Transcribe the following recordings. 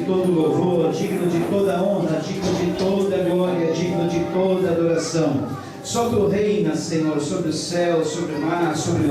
todo louvor, digno de toda honra, digno de toda glória, digno de toda adoração. Só tu reinas, Senhor, sobre o céu, sobre o mar, sobre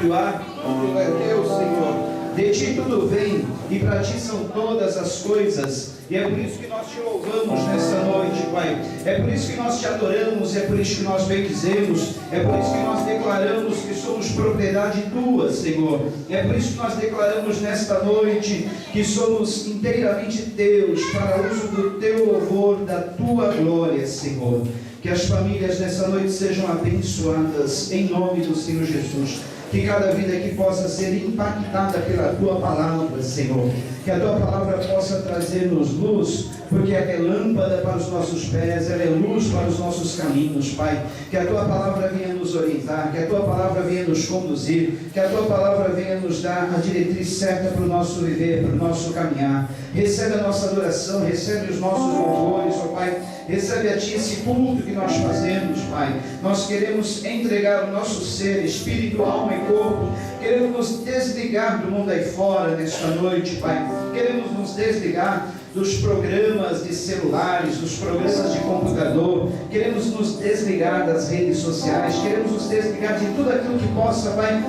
o ar, tudo é teu, Senhor. De ti tudo vem, e para ti são todas as coisas, e é por isso que nós te louvamos nessa noite, Pai. É por isso que nós te adoramos, é por isso que nós bendizemos, é por isso que nós declaramos que somos propriedade tua, Senhor. É por isso que nós declaramos nesta noite que somos inteiramente teus, para uso do teu louvor, da tua glória, Senhor. Que as famílias nessa noite sejam abençoadas em nome do Senhor Jesus. Que cada vida aqui possa ser impactada pela tua palavra, Senhor. Que a tua palavra possa trazer-nos luz, porque ela é lâmpada para os nossos pés, ela é luz para os nossos caminhos, Pai. Que a tua palavra venha nos orientar, que a tua palavra venha nos conduzir, que a tua palavra venha nos dar a diretriz certa para o nosso viver, para o nosso caminhar. Recebe a nossa adoração, recebe os nossos louvores, ó Pai. Recebe a ti esse culto que nós fazemos, Pai. Nós queremos entregar o nosso ser, espírito, alma e corpo. Queremos nos desligar do mundo aí fora nesta noite, Pai. Queremos nos desligar dos programas de celulares, dos programas de computador. Queremos nos desligar das redes sociais. Queremos nos desligar de tudo aquilo que possa, Pai,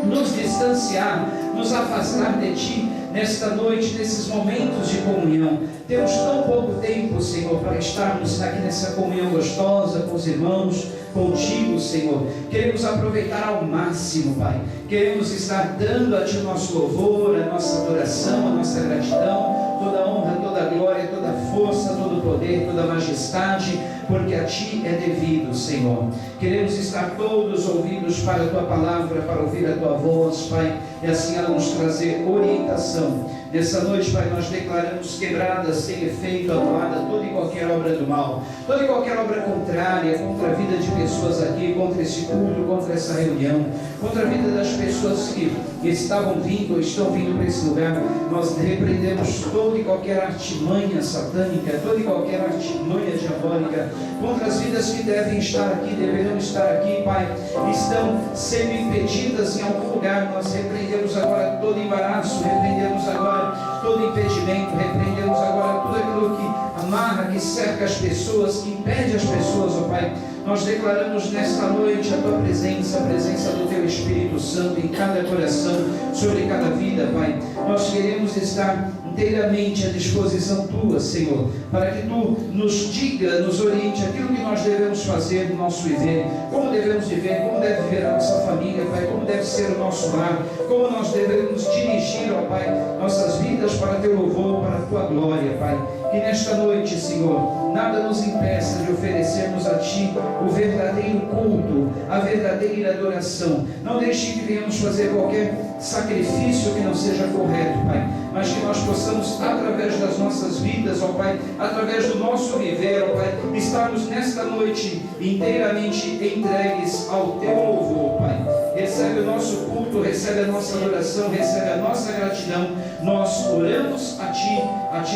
nos distanciar, nos afastar de ti nesta noite, nesses momentos de comunhão. Temos tão pouco tempo, Senhor, para estarmos aqui nessa comunhão gostosa com os irmãos, contigo, Senhor. Queremos aproveitar ao máximo, Pai. Queremos estar dando a ti o nosso louvor, a nossa adoração, a nossa gratidão, toda a honra, toda a glória, toda a força, todo o poder, toda a majestade, porque a ti é devido, Senhor. Queremos estar todos ouvidos para a tua palavra, para ouvir a tua voz, Pai, e assim ela nos trazer orientação. Nessa noite, Pai, nós declaramos quebrada, sem efeito, anulada toda e qualquer obra do mal, toda e qualquer obra contrária contra a vida de pessoas aqui, contra esse culto, contra essa reunião, contra a vida das pessoas que estavam vindo ou estão vindo para esse lugar. Nós repreendemos toda e qualquer artimanha satânica, toda e qualquer artimanha diabólica contra as vidas que devem estar aqui, deverão estar aqui, Pai, estão sendo impedidas em algum lugar. Nós repreendemos agora todo embaraço, repreendemos agora todo impedimento, repreendemos agora tudo aquilo que amarra, que cerca as pessoas, que impede as pessoas, ó Pai. Nós declaramos nesta noite a tua presença, a presença do teu Espírito Santo em cada coração, sobre cada vida, Pai. Nós queremos estar inteiramente à disposição tua, Senhor, para que tu nos diga, nos oriente aquilo que nós devemos fazer no nosso viver, como devemos viver, como deve viver a nossa família, Pai, como deve ser o nosso lar, como nós devemos dirigir, ó Pai, nossas vidas para teu louvor, para a tua glória, Pai. Que nesta noite, Senhor, nada nos impeça de oferecermos a ti o verdadeiro culto, a verdadeira adoração. Não deixe que venhamos fazer qualquer sacrifício que não seja correto, Pai, mas que nós possamos, através das nossas vidas, ó Pai, através do nosso viver, ó Pai, estarmos nesta noite inteiramente entregues ao teu louvor, Pai. Recebe o nosso culto, recebe a nossa adoração, recebe a nossa gratidão. Nós oramos a ti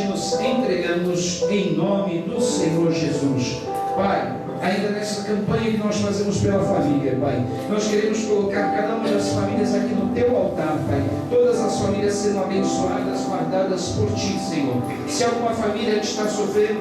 nos entregamos em nome do Senhor Jesus. Pai, ainda nessa campanha que nós fazemos pela família, Pai, nós queremos colocar cada uma das famílias aqui no teu altar, Pai. Todas as famílias sendo abençoadas, guardadas por ti, Senhor. Se alguma família está sofrendo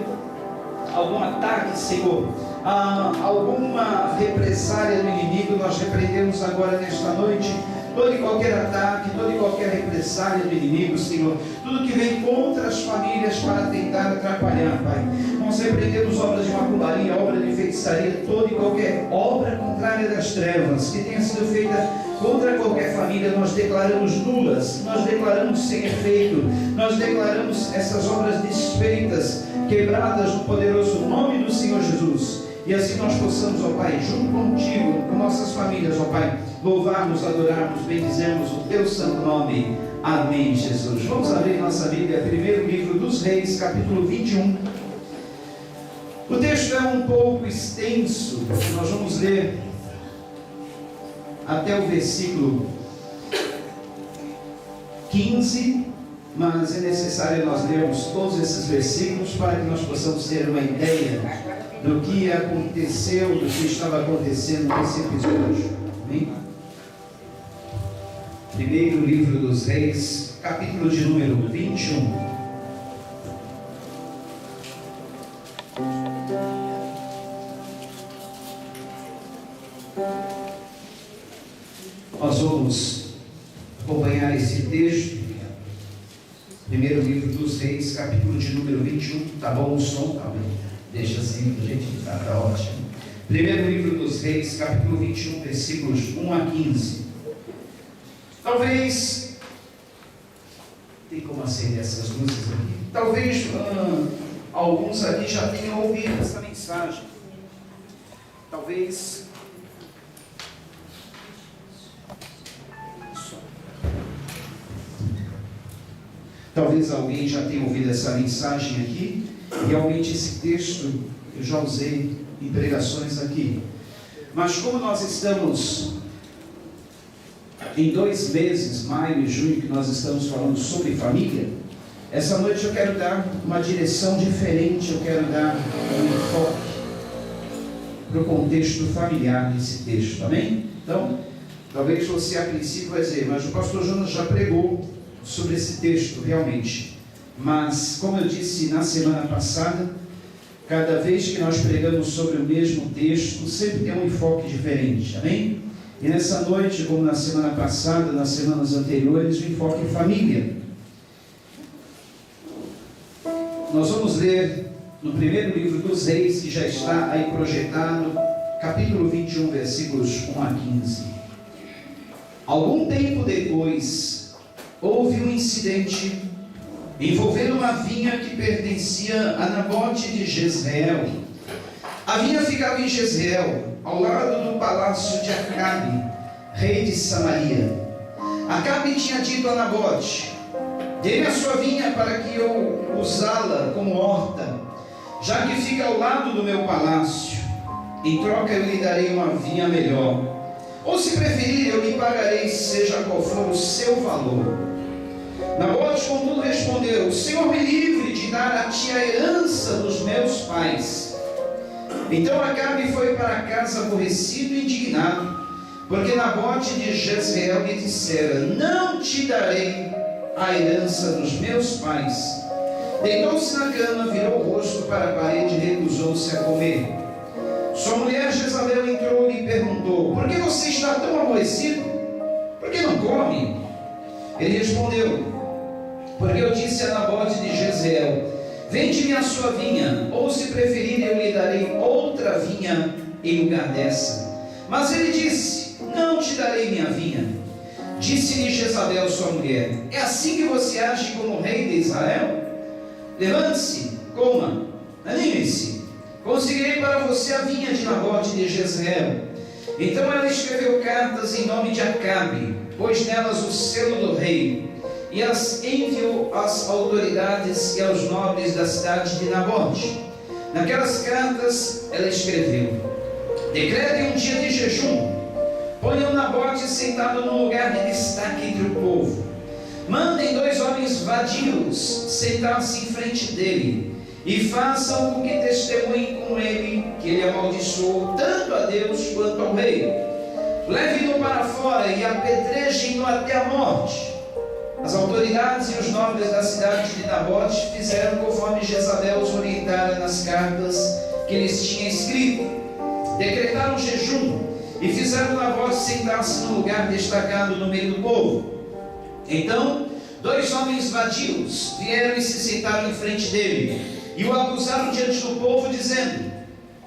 algum ataque, Senhor, alguma represália do inimigo, nós repreendemos agora nesta noite todo e qualquer ataque, toda e qualquer represália do inimigo, Senhor, tudo que vem contra as famílias para tentar atrapalhar, Pai. Nós repreendemos obras de macumbaria, obra de feitiçaria, toda e qualquer obra contrária das trevas que tenha sido feita contra qualquer família. Nós declaramos nulas, nós declaramos sem efeito, nós declaramos essas obras desfeitas, quebradas no poderoso nome do Senhor Jesus. E assim nós possamos, ó Pai, junto contigo, com nossas famílias, ó Pai, louvarmos, adorarmos, bendizemos o teu santo nome. Amém, Jesus. Vamos abrir nossa Bíblia, primeiro livro dos Reis, capítulo 21. O texto é um pouco extenso, nós vamos ler até o versículo 15, mas é necessário nós lermos todos esses versículos para que nós possamos ter uma ideia do que aconteceu, do que estava acontecendo nesse episódio. Amém? Primeiro livro dos Reis, capítulo de número 21. Nós vamos acompanhar esse texto, primeiro livro dos Reis, capítulo de número 21. Tá bom o som? Tá bem. Deixa assim, gente, tá ótimo. Primeiro livro dos Reis, capítulo 21, versículos 1 a 15. Talvez, tem como acender essas luzes aqui? Talvez alguns aqui já tenham ouvido essa mensagem. Talvez alguém já tenha ouvido essa mensagem aqui. Realmente esse texto eu já usei em pregações aqui. Mas como nós estamos em 2 meses, maio e junho, que nós estamos falando sobre família, essa noite eu quero dar uma direção diferente, eu quero dar um enfoque para o contexto familiar desse texto, amém? Então, talvez você a princípio vai dizer, mas o pastor Jonas já pregou sobre esse texto, realmente. Mas, como eu disse na semana passada, cada vez que nós pregamos sobre o mesmo texto, sempre tem um enfoque diferente, amém? E nessa noite, como na semana passada, nas semanas anteriores, o enfoque é família. Nós vamos ler no primeiro livro dos Reis, que já está aí projetado, capítulo 21, versículos 1 a 15. Algum tempo depois, houve um incidente envolvendo uma vinha que pertencia a Nabote de Jezreel. A vinha ficava em Jezreel, ao lado do palácio de Acabe, rei de Samaria. Acabe tinha dito a Nabote: dê-me a sua vinha para que eu usá-la como horta, já que fica ao lado do meu palácio. Em troca eu lhe darei uma vinha melhor. Ou se preferir, eu lhe pagarei, seja qual for o seu valor. Nabote, contudo, respondeu: o Senhor me livre de dar a ti a herança dos meus pais. Então Acabe foi para casa aborrecido e indignado, porque Nabote de Jezreel lhe dissera: não te darei a herança dos meus pais. Deitou-se na cama, virou o rosto para a parede e recusou-se a comer. Sua mulher Jezabel entrou e lhe perguntou: por que você está tão aborrecido? Por que não come? Ele respondeu: porque eu disse a Nabote de Jezreel: vende-me a sua vinha, ou se preferir eu lhe darei outra vinha em lugar dessa. Mas ele disse: não te darei minha vinha. Disse-lhe Jezabel, sua mulher: é assim que você age como rei de Israel? Levante-se, coma, anime-se, conseguirei para você a vinha de Nabote de Jezreel. Então ela escreveu cartas em nome de Acabe, pôs nelas o selo do rei, e as enviou às autoridades e aos nobres da cidade de Nabote. Naquelas cartas ela escreveu: decretem um dia de jejum, ponham Nabote sentado num lugar de destaque entre o povo, mandem 2 homens vadios sentar-se em frente dele, e façam com que testemunhem com ele que ele amaldiçoou tanto a Deus quanto ao rei. Levem-no para fora e apedrejem-no até a morte. As autoridades e os nobres da cidade de Nabote fizeram conforme Jezabel os orientara nas cartas que lhes tinha escrito. Decretaram jejum e fizeram Nabote sentar-se num lugar destacado no meio do povo. Então 2 homens vadios vieram e se sentaram em frente dele, e o acusaram diante do povo, dizendo: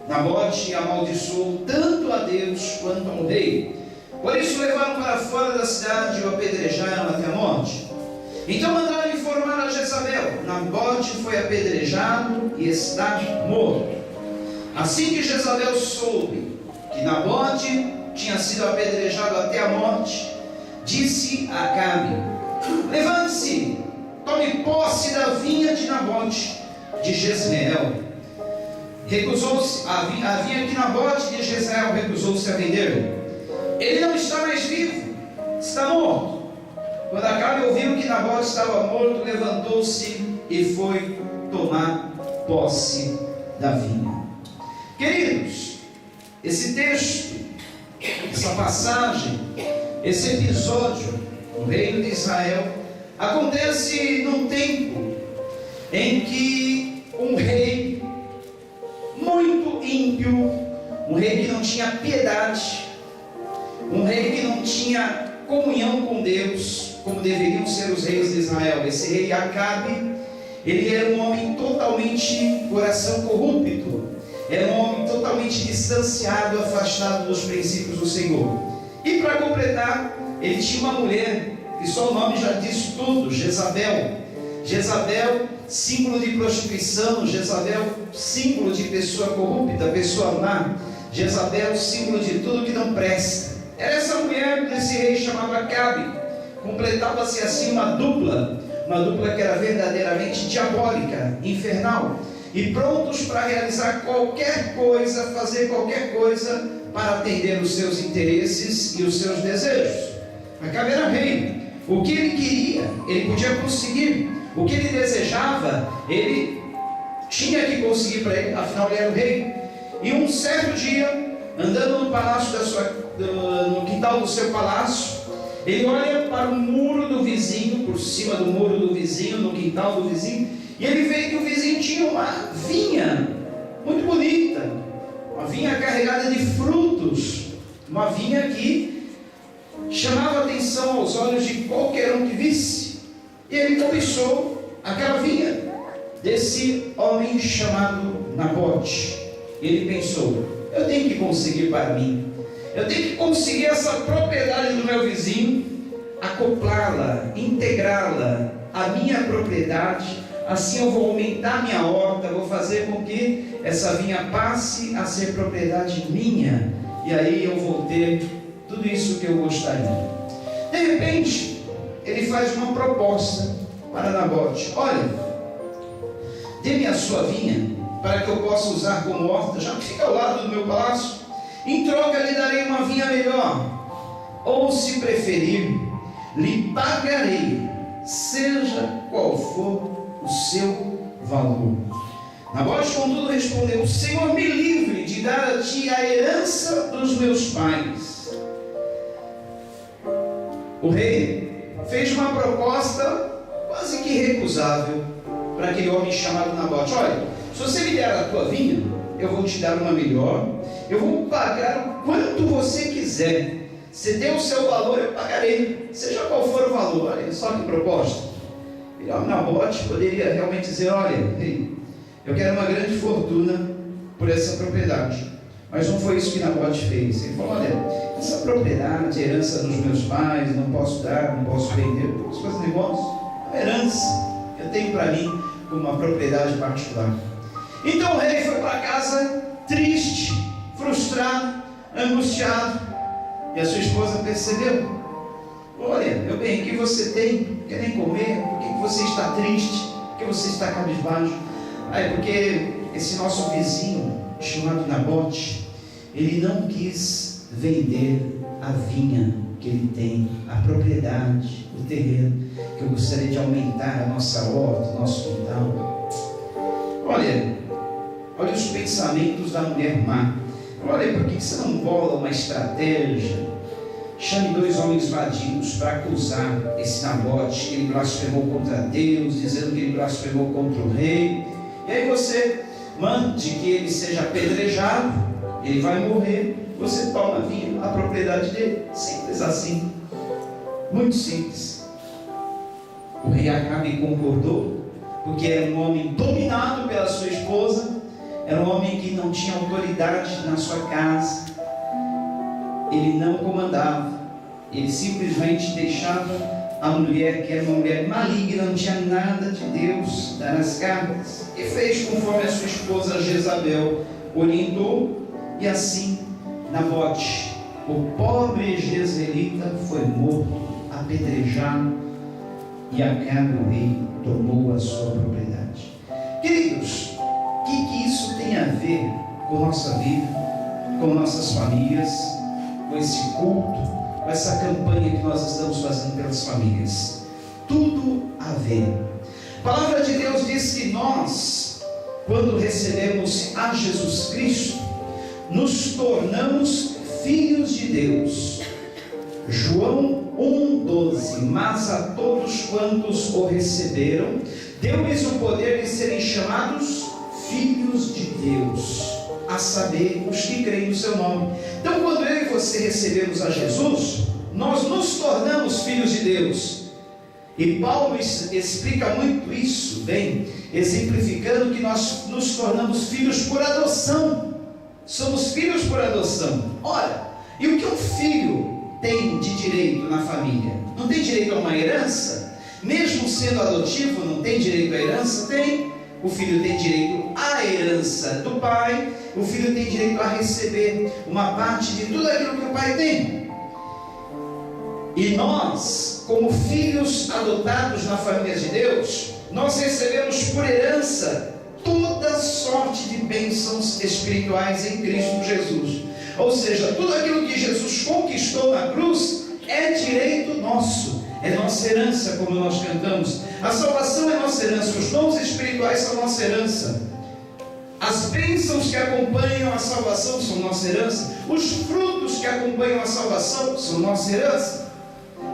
Nabote amaldiçoou tanto a Deus quanto ao rei. Por isso levaram para fora da cidade e o apedrejaram até a morte. Então mandaram informar a Jezabel: Nabote foi apedrejado e está morto. Assim que Jezabel soube que Nabote tinha sido apedrejado até a morte, disse a Acabe: levante-se, tome posse da vinha de Nabote de Jezreel. Recusou-se a vinha que Nabote de Jezreel recusou-se a vender. Ele não está mais vivo, está morto. Quando Acabe ouviu que Nabote estava morto, levantou-se e foi tomar posse da vinha. Queridos, esse texto, essa passagem, esse episódio no reino de Israel acontece num tempo em que um rei muito ímpio, um rei que não tinha piedade, um rei que não tinha comunhão com Deus, como deveriam ser os reis de Israel. Esse rei Acabe, ele era um homem totalmente coração corrupto, era um homem totalmente distanciado, afastado dos princípios do Senhor. E para completar, ele tinha uma mulher, que só o nome já diz tudo, Jezabel. Jezabel, símbolo de prostituição. Jezabel, símbolo de pessoa corrupta, pessoa má. Jezabel, símbolo de tudo que não presta. Era essa mulher desse rei chamado Acabe. Completava-se assim uma dupla que era verdadeiramente diabólica, infernal, e prontos para realizar qualquer coisa, fazer qualquer coisa para atender os seus interesses e os seus desejos. Acabe era rei. O que ele queria, ele podia conseguir. O que ele desejava, ele tinha que conseguir para ele, afinal ele era o rei. E um certo dia, andando no palácio no quintal do seu palácio, ele olha para o muro do vizinho, por cima do muro do vizinho, no quintal do vizinho, e ele vê que o vizinho tinha uma vinha muito bonita, uma vinha carregada de frutos, uma vinha que chamava a atenção aos olhos de qualquer um que visse. E ele cobiçou aquela vinha desse homem chamado Nabote. Ele pensou: eu tenho que conseguir para mim, eu tenho que conseguir essa propriedade do meu vizinho, acoplá-la, integrá-la à minha propriedade. Assim eu vou aumentar minha horta, vou fazer com que essa vinha passe a ser propriedade minha, e aí eu vou ter tudo isso que eu gostaria. De repente, ele faz uma proposta para Nabote: olha, dê-me a sua vinha para que eu possa usar como horta, já que fica ao lado do meu palácio. Em troca lhe darei uma vinha melhor, ou se preferir, lhe pagarei, seja qual for o seu valor. Nabote, contudo, respondeu: o Senhor me livre de dar a ti a herança dos meus pais. O rei fez uma proposta quase que irrecusável para aquele homem chamado Nabote: olha, se você me der a tua vinha, eu vou te dar uma melhor, eu vou pagar o quanto você quiser. Se der o seu valor, eu pagarei, seja qual for o valor. Olha só que proposta. E o Nabote poderia realmente dizer: olha, rei, eu quero uma grande fortuna por essa propriedade. Mas não foi isso que Nabote fez. Ele falou: olha, essa propriedade, herança dos meus pais, não posso dar, não posso vender, não posso fazer negócio. É uma herança que eu tenho para mim como uma propriedade particular. Então o rei foi para casa triste, frustrado, angustiado. E a sua esposa percebeu: olha, meu bem, o que você tem? Quer nem comer? Por que você está triste? Por que você está cabisbaixo? É porque esse nosso vizinho chamado Nabote, ele não quis vender a vinha que ele tem, a propriedade, o terreno, que eu gostaria de aumentar a nossa horta, o nosso quintal. Olha os pensamentos da mulher má. Olha, por que você não bola uma estratégia? Chame 2 homens vadios para acusar esse Nabote, que ele blasfemou contra Deus, dizendo que ele blasfemou contra o rei. E aí você mande que ele seja apedrejado, ele vai morrer, você toma a propriedade dele. Simples assim, muito simples. O rei Acabe concordou, porque era um homem dominado pela sua esposa, era um homem que não tinha autoridade na sua casa, ele não comandava, ele simplesmente deixava a mulher, que era uma mulher maligna, não tinha nada de Deus, dar as cartas, e fez conforme a sua esposa Jezabel orientou. E assim Nabote, o pobre jezreelita, foi morto, apedrejado, e Acabe, o rei, tomou a sua propriedade. Queridos, o que isso tem a ver com nossa vida, com nossas famílias, com esse culto, com essa campanha que nós estamos fazendo pelas famílias? Tudo a ver. A palavra de Deus diz que nós, quando recebemos a Jesus Cristo, nos tornamos filhos de Deus. João 1,12: mas a todos quantos o receberam, deu-lhes o poder de serem chamados filhos de Deus, a saber, os que creem no seu nome. Então, quando eu e você você recebemos a Jesus, nós nos tornamos filhos de Deus. E Paulo explica muito isso bem, exemplificando que nós nos tornamos filhos por adoção. Somos filhos por adoção. Ora, e o que um filho tem de direito na família? Não tem direito a uma herança? Mesmo sendo adotivo, não tem direito à herança? Tem. O filho tem direito à herança do pai, o filho tem direito a receber uma parte de tudo aquilo que o pai tem. E nós, como filhos adotados na família de Deus, nós recebemos por herança toda sorte de bênçãos espirituais em Cristo Jesus. Ou seja, tudo aquilo que Jesus conquistou na cruz é direito nosso, é nossa herança, como nós cantamos. A salvação é nossa herança, os dons espirituais são nossa herança, as bênçãos que acompanham a salvação são nossa herança, os frutos que acompanham a salvação são nossa herança.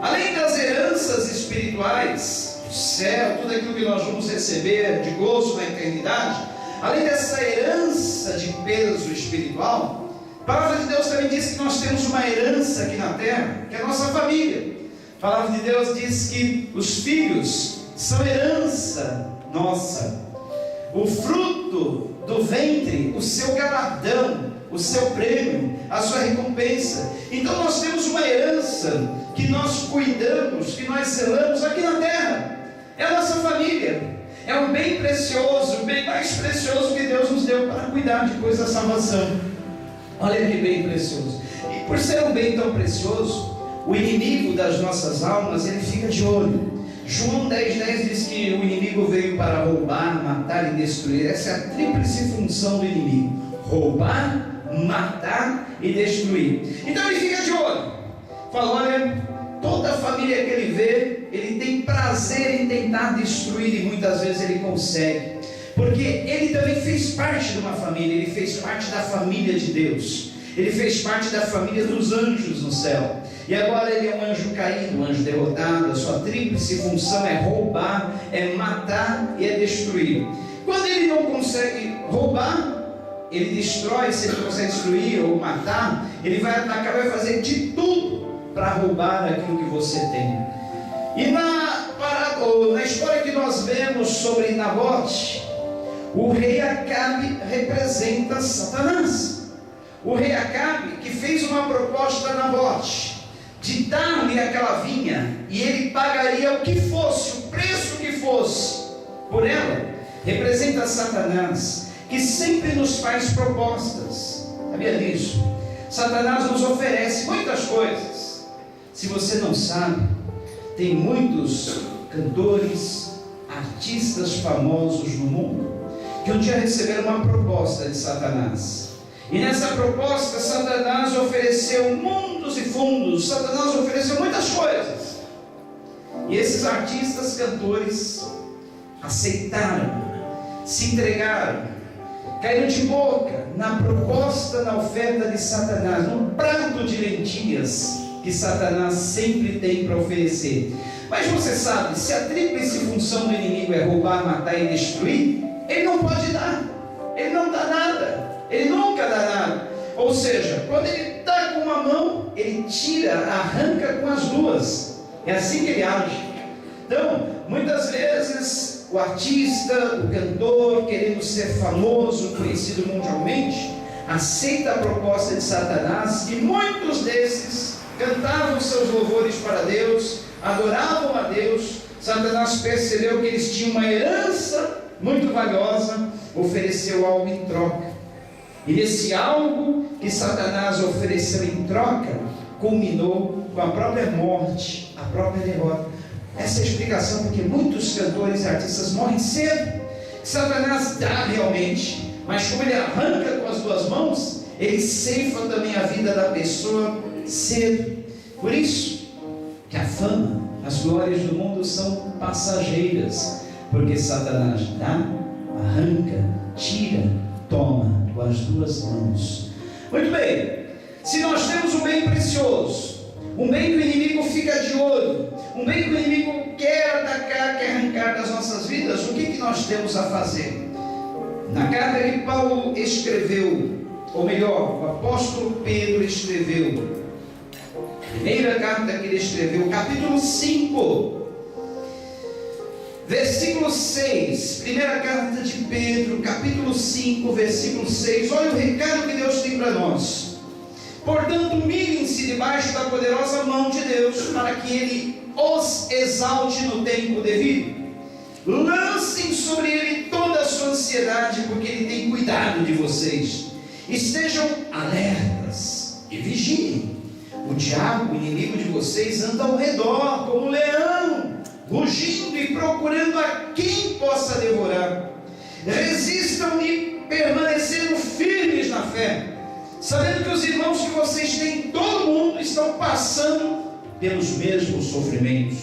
Além das heranças espirituais, o céu, tudo aquilo que nós vamos receber de gozo na eternidade, além dessa herança de peso espiritual, a palavra de Deus também diz que nós temos uma herança aqui na terra, que é a nossa família. A palavra de Deus diz que os filhos são herança nossa, o fruto do ventre, o seu galardão, o seu prêmio, a sua recompensa. Então nós temos uma herança que nós cuidamos, que nós zelamos aqui na terra. É a nossa família, é um bem precioso, o bem mais precioso que Deus nos deu para cuidar depois da salvação. Olha que bem precioso. E por ser um bem tão precioso, o inimigo das nossas almas, ele fica de olho. João 10,10 diz que o inimigo veio para roubar, matar e destruir. Essa é a tríplice função do inimigo: roubar, matar e destruir. Então ele fica de olho. Fala, olha, toda a família que ele vê, ele tem prazer em tentar destruir, e muitas vezes ele consegue. Porque ele também fez parte de uma família, ele fez parte da família de Deus, ele fez parte da família dos anjos no céu, e agora ele é um anjo caído, um anjo derrotado. A sua tríplice função é roubar, é matar e é destruir. Quando ele não consegue roubar, ele destrói. Se ele não consegue destruir ou matar, ele vai atacar, vai fazer de tudo para roubar aquilo que você tem. E na história que nós vemos sobre Nabote, o rei Acabe representa Satanás. O rei Acabe, que fez uma proposta a Nabote de dar-lhe aquela vinha, e ele pagaria o que fosse, o preço que fosse por ela, representa Satanás, que sempre nos faz propostas. Sabia disso? Satanás nos oferece muitas coisas. Se você não sabe, tem muitos cantores, artistas famosos no mundo que um dia receberam uma proposta de Satanás. E nessa proposta, Satanás ofereceu mundos e fundos, Satanás ofereceu muitas coisas. E esses artistas, cantores, aceitaram, se entregaram, caíram de boca na proposta, na oferta de Satanás, no prato de lentilhas que Satanás sempre tem para oferecer. Mas você sabe, se a tríplice função do inimigo é roubar, matar e destruir, ele não pode dar, ele não dá nada. Ele nunca dá nada. Ou seja, quando ele está com uma mão, ele tira, arranca com as duas. É assim que ele age. Então, muitas vezes, o artista, o cantor, querendo ser famoso, conhecido mundialmente, aceita a proposta de Satanás, e muitos desses cantavam seus louvores para Deus, adoravam a Deus. Satanás percebeu que eles tinham uma herança muito valiosa, ofereceu algo em troca. E nesse algo que Satanás ofereceu em troca, culminou com a própria morte, a própria derrota. Essa é a explicação porque muitos cantores e artistas morrem cedo. Satanás dá realmente, mas como ele arranca com as duas mãos, ele ceifa também a vida da pessoa cedo. Por isso que a fama, as glórias do mundo são passageiras, porque Satanás dá, arranca, tira, toma com as duas mãos. Muito bem, se nós temos um bem precioso, um bem que o inimigo fica de olho, um bem que o inimigo quer atacar, quer arrancar das nossas vidas, o que nós temos a fazer? Na carta que Paulo escreveu ou melhor, o apóstolo Pedro escreveu, primeira carta que ele escreveu, capítulo 5, versículo 6, primeira carta de Pedro, capítulo 5, versículo 6, olha o recado que Deus tem para nós. Portanto, humilhem-se debaixo da poderosa mão de Deus, para que Ele os exalte no tempo devido. Lancem sobre Ele toda a sua ansiedade, porque Ele tem cuidado de vocês. Estejam alertas e vigiem. O diabo, o inimigo de vocês, anda ao redor como um leão, rugindo e procurando a quem possa devorar. Resistam-lhe, permanecendo firmes na fé, sabendo que os irmãos que vocês têm em todo o mundo estão passando pelos mesmos sofrimentos.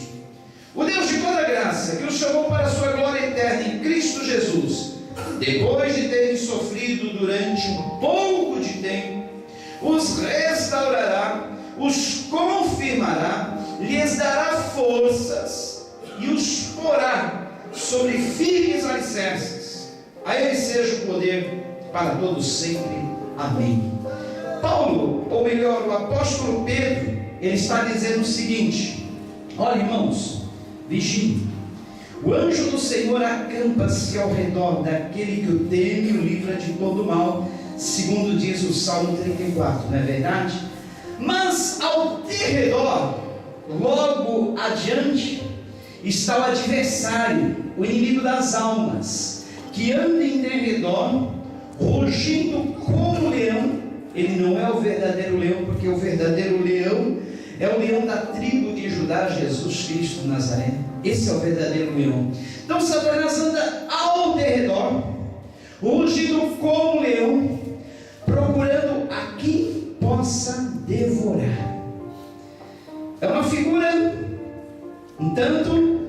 O Deus de toda graça, que os chamou para a sua glória eterna em Cristo Jesus, depois de terem sofrido durante um pouco de tempo, os restaurará, os confirmará, lhes dará forças e os porá sobre firmes alicerces. A Ele seja o poder para todos sempre. Amém. Paulo, ou melhor, o apóstolo Pedro, ele está dizendo o seguinte: olha, irmãos, vigiem. O anjo do Senhor acampa-se ao redor daquele que o teme e o livra de todo mal, segundo diz o Salmo 34, não é verdade? Mas ao derredor, logo adiante, está o adversário, o inimigo das almas, que anda em derredor, rugindo como leão. Ele não é o verdadeiro leão, porque o verdadeiro leão é o leão da tribo de Judá, Jesus Cristo de Nazaré. Esse é o verdadeiro leão. Então Satanás anda ao derredor, rugindo como leão, procurando a quem possa devorar. É uma figura um tanto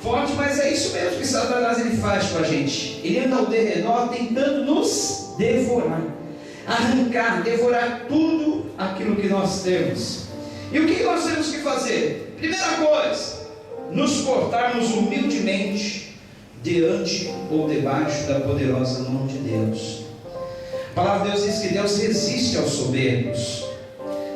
forte, mas é isso mesmo que Satanás ele faz com a gente. Ele anda ao derredor tentando nos devorar, arrancar, devorar tudo aquilo que nós temos. E o que nós temos que fazer? Primeira coisa, nos portarmos humildemente diante ou debaixo da poderosa mão de Deus. A palavra de Deus diz que Deus resiste aos soberbos.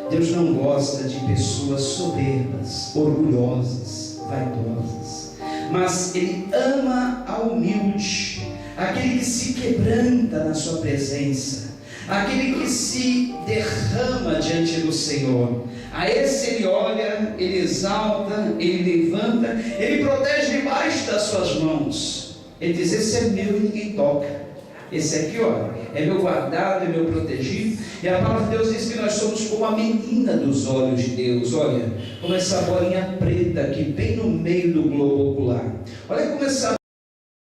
Deus não gosta de pessoas soberbas, orgulhosas, vaidosas, mas Ele ama a humilde, aquele que se quebranta na sua presença, aquele que se derrama diante do Senhor. A esse Ele olha, Ele exalta, Ele levanta, Ele protege debaixo das suas mãos. Ele diz: esse é meu e ninguém toca. Esse aqui, ó, é meu guardado, é meu protegido. E a palavra de Deus diz que nós somos como a menina dos olhos de Deus. Olha, como essa bolinha preta aqui, bem no meio do globo ocular. Olha como essa